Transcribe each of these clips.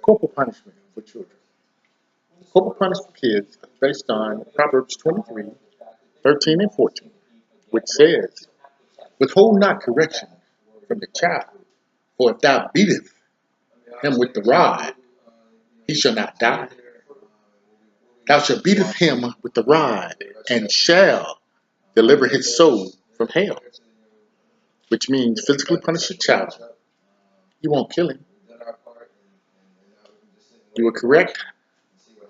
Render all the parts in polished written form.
Corporal punishment for children. Corporal punishment for kids is based on Proverbs 23:13 and 14, which says, "Withhold not correction from the child, for if thou beatest him with the rod, he shall not die. Thou shalt beateth him with the rod, and shall deliver his soul from hell," which means physically punish a child. You won't kill him. You will correct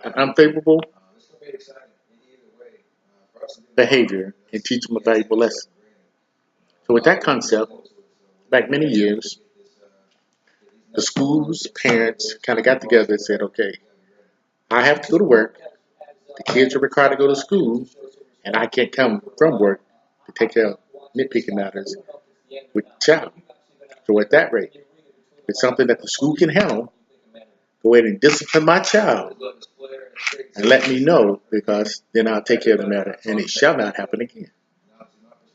an unfavorable behavior and teach them a valuable lesson. So with that concept, back many years, the school's parents kind of got together and said, okay, I have to go to work. The kids are required to go to school, and I can't come from work to take care of nitpicking matters with the child. So at that rate, if it's something that the school can handle, go ahead and discipline my child and let me know, because then I'll take care of the matter and it shall not happen again.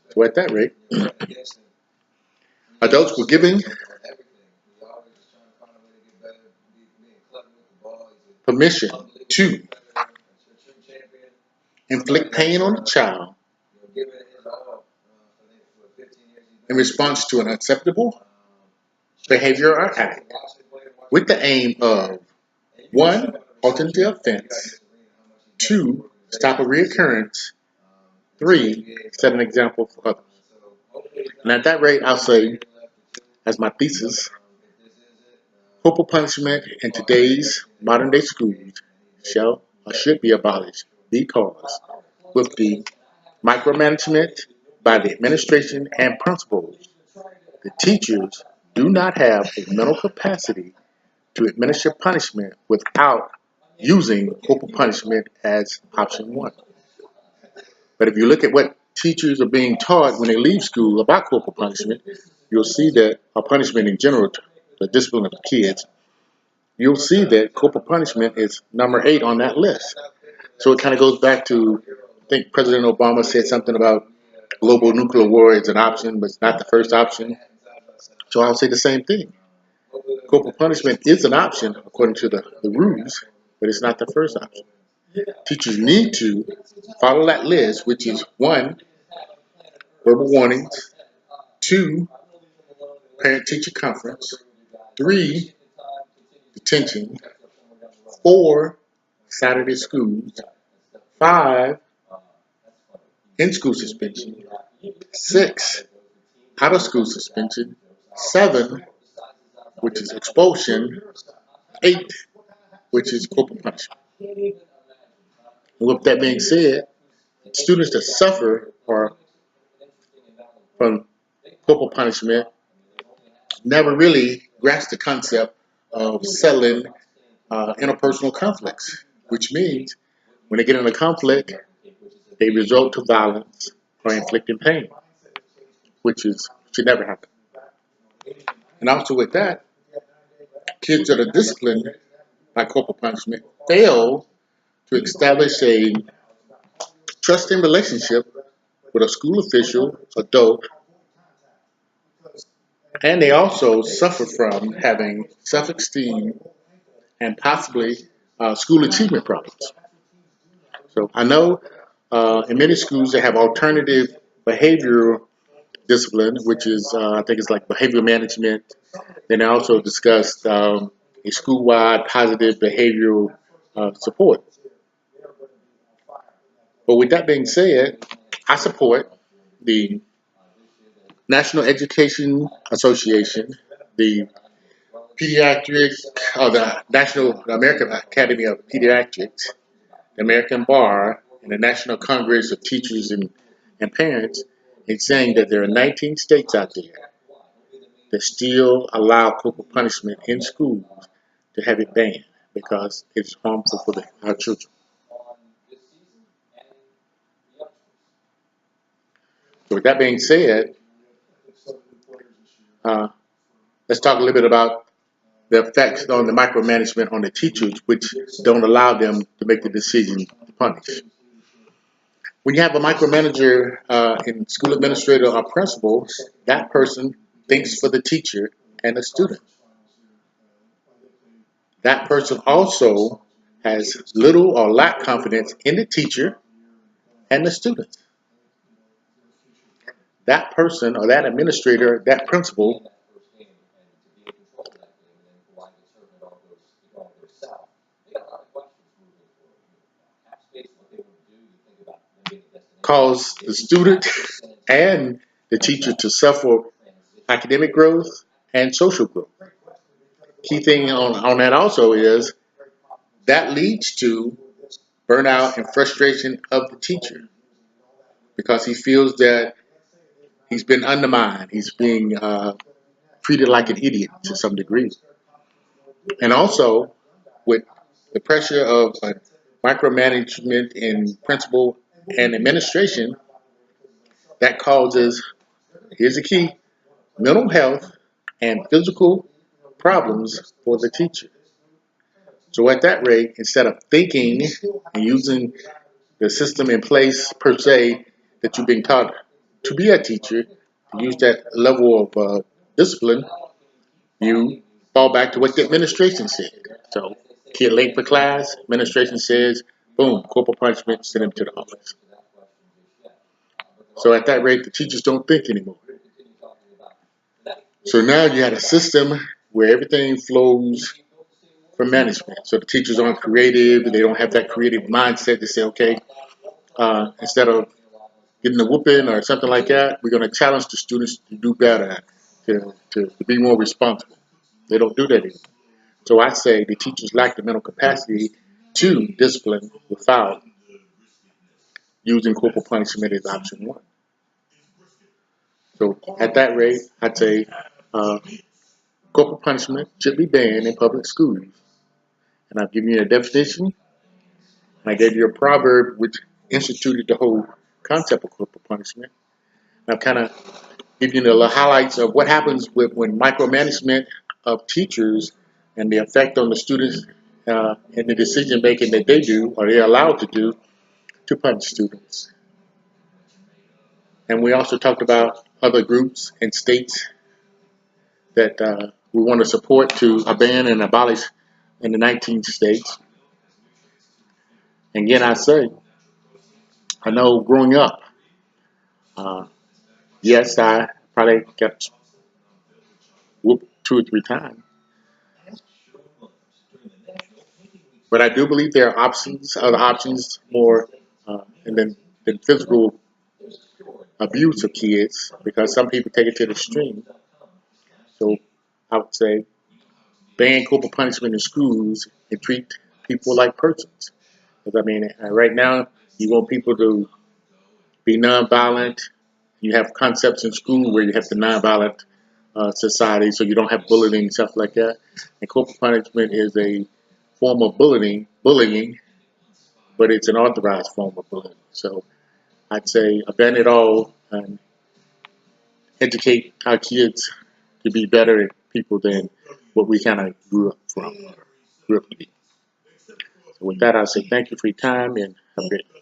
So at that rate, adults were given permission to inflict pain on the child in response to an acceptable behavior or act, with the aim of 1, halting the offense, 2, stop a reoccurrence, 3, set an example for others. And at that rate, I'll say, as my thesis, corporal punishment in today's modern day schools shall or should be abolished, because with the micromanagement by the administration and principals, the teachers do not have a mental capacity to administer punishment without using corporal punishment as option 1. But if you look at what teachers are being taught when they leave school about corporal punishment, you'll see that, or punishment in general, the discipline of the kids, you'll see that corporal punishment is number 8 on that list. So it kind of goes back to, I think President Obama said something about global nuclear war is an option, but it's not the first option. So I'll say the same thing. Corporal punishment is an option according to the rules, but it's not the first option. Teachers need to follow that list, which is 1, verbal warnings, 2, parent-teacher conference, 3, detention, 4, Saturday schools, 5, in-school suspension, 6, out-of-school suspension, 7, which is expulsion, 8, which is corporal punishment. And with that being said, students that suffer from corporal punishment never really grasp the concept of settling interpersonal conflicts, which means when they get in a conflict, they resort to violence or inflicting pain, which should never happen. And also with that, kids that are disciplined by corporal punishment fail to establish a trusting relationship with a school official, adult, and they also suffer from having self-esteem and possibly school achievement problems. So I know in many schools they have alternative behavioral discipline, which is I think it's like behavioral management. Then they also discussed a school-wide positive behavioral support. But with that being said, I support the National Education Association, the the American Academy of Pediatrics, the American Bar, and the National Congress of Teachers and Parents, in saying that there are 19 states out there that still allow corporal punishment in schools, to have it banned because it's harmful for our children. So with that being said, let's talk a little bit about the effects on the micromanagement on the teachers, which don't allow them to make the decision to punish. When you have a micromanager in school administrator or principal, that person thinks for the teacher and the student. that person also has little or lack confidence in the teacher and the students. That person or that administrator, that principal, cause the student and the teacher to suffer academic growth and social growth. Key thing on that also is that leads to burnout and frustration of the teacher because he feels that he's been undermined, he's being treated like an idiot to some degree. And also, with the pressure of micromanagement in principal and administration, that causes, here's the key, mental health and physical problems for the teacher. So at that rate, instead of thinking and using the system in place per se that you've been taught to be a teacher, to use that level of discipline, you fall back to what the administration said. So, kid late for class, administration says, boom, corporal punishment, send him to the office. So at that rate, the teachers don't think anymore. So now you had a system where everything flows from management. So the teachers aren't creative. They don't have that creative mindset to say, okay, instead of getting a whooping or something like that, we're going to challenge the students to do better, to be more responsible. They don't do that anymore. So I say the teachers lack the mental capacity to discipline without using corporal punishment as option one. So at that rate, I'd say corporal punishment should be banned in public schools. And I've given you a definition. I gave you a proverb which instituted the whole concept of corporal punishment. And I've kind of given you the highlights of what happens when micromanagement of teachers and the effect on the students and the decision making that they do or they're allowed to do to punish students. And we also talked about other groups and states that we want to support to ban and abolish in the 19 states. And again, I say, I know growing up, uh, yes, I probably got whooped 2 or 3 times. But I do believe there are options, other options more than physical abuse of kids because some people take it to the extreme. So I would say ban corporal punishment in schools and treat people like persons. Because I mean, right now you want people to be nonviolent. You have concepts in school where you have the nonviolent society, so you don't have bullying and stuff like that. And corporal punishment is a form of bullying, but it's an authorized form of bullying. So I'd say ban it all and educate our kids to be better people than what we kind of grew up to be. So with that, I'll say thank you for your time and have a great day.